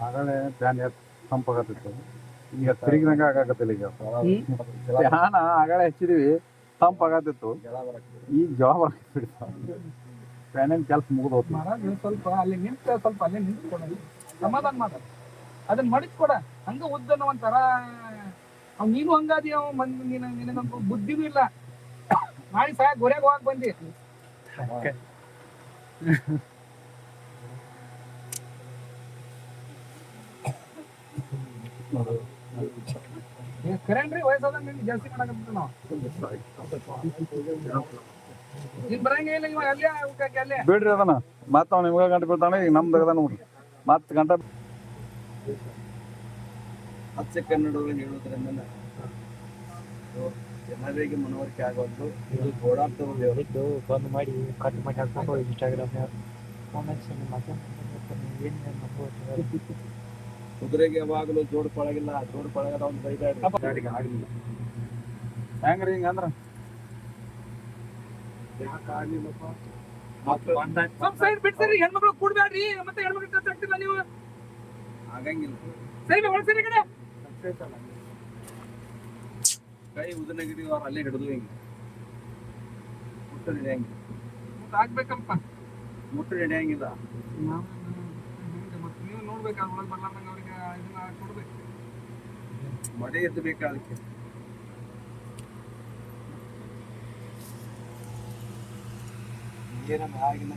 ಆಗಲೇ ಫ್ಯಾನ್ ತಂಪಾಗತ್ತಿತ್ತು, ಈಗ ತಿರುಗಿನಾಗ ಆಗಾಕತ್ತಿಲ್ಲ. ಈಗ ಫ್ಯಾನ್ ಆಗಲೇ ಹಚ್ಚಿದೀವಿ, ತಂಪಾಗತ್ತಿತ್ತು, ಈಗ ಜವಾಬ ಫ್ಯಾನಿನ ಕೆಲಸ ಮುಗಿದು ಹೋಗ್ತು. ಸ್ವಲ್ಪ ಅಲ್ಲಿ ನಿಂತ ಸ್ವಲ್ಪ ಅಲ್ಲೇ ನಿಂತ್ಕೊಳ್ಳಿ, ಸಮಾಧಾನ ಮಾಡ, ಅದನ್ನ ಮಡಿಸ್ಕೊಡ. ಹಂಗ ಉದ್ದನ ಒಂಥರ ನೀನು ಹಂಗಾದಿ, ನಿನಗಂತೂ ಬುದ್ಧಿನೂ ಇಲ್ಲ. ನಾಳೆ ಸಹ ಗೊರೆಗೆ ಹೋಗಕ್ ಬಂದಿ. ಕರೆಂಟ್ರಿ ವಯಸ್ಸಾದಂಗ ಜಾಸ್ತಿ ಮಾಡಕತ್ತ ನಾವು. ನೀನ್ ಬರಂಗೇ ಇಲ್ಲ, ಇವಾಗ ಅಲ್ಲೇ ಅಲ್ಲೇ ಬಿಡ್ರಿ ಅದನ್ನ. ಮತ್ತೆ ಅವ್ನು ನಿಮ್ಗೆ ಗಂಟೆ ಬೀಳ್ತಾನೆ, ಈಗ ನಮ್ದು ಅದ ನೋಡ್ರಿ. ಮತ್ತೆ ಗಂಟೆ 10 ಸೆಕೆಂಡ್ಗಳಲ್ಲಿ ಹೇಳೋದ್ರಿಂದ ಜನರಿಗೆ ಮನವರಿಕೆ ಆಗೋದು. ಇದು ಓಡಾಡ್ತಿರೋದು ಬಂದ್ ಮಾಡಿ ಕಟ್ ಮಾಡಿ ಹಾಕ್ಬಿಟ್ಟು ಇನ್ಸ್ಟಾಗ್ರಾಮ್ ಕುದುರೆಗೆ ಯಾವಾಗಲೂ ಜೋಡು ಪಳಗಿಲ್ಲ, ಜೋಡು ಪಳಗದ ಒಂದು ಬೈದಾಡಿ ಆಗಲಿಲ್ಲ. ಹೆಂಗ್ರಿ ಹಿಂಗಂದ್ರ ಸ್ವಲ್ಪ ಸೈಡ್ ಬಿಡ್ಸರಿ. ಹೆಣ್ಮಕ್ಳು ಕೂಡ್ಬ್ಯಾಡ್ರಿ, ಮತ್ತೆ ಹೆಣ್ಮಕ್ಳು ಟಚ್ ಆಗ್ತಿಲ್ಲ ನೀವು. ಆಗಂಗಿಲ್ಲ. ಸರಿ ಒಳಸರಿ ಕಡೆ ಕೈ ಉದನಗಿರಿ ಅವ್ರು ಅಲ್ಲೇ ಹಿಡಿದು ಹಿಂಗೆ ಮುಟ್ಟು ಹಿಡಿಯಂಗಿಲ್ಲ. ಆಗ್ಬೇಕಲ್ಪ. ಮುಟ್ಟು ಹಿಡಿಯಂಗಿಲ್ಲ. ಮತ್ತೆ ನೀವು ನೋಡ್ಬೇಕಾದ್ರೆ ಒಳಗೆ ಬರ್ಲಾರ್ದಂಗ ಅವ್ರಿಗೆ ಇದನ್ನ ಕೊಡ್ಬೇಕು. ಮಡೆ ಎದ್ದು ಬೇಕಾ ಅದಕ್ಕೆ. ಏನಮ್ಮ ಆಗಿನ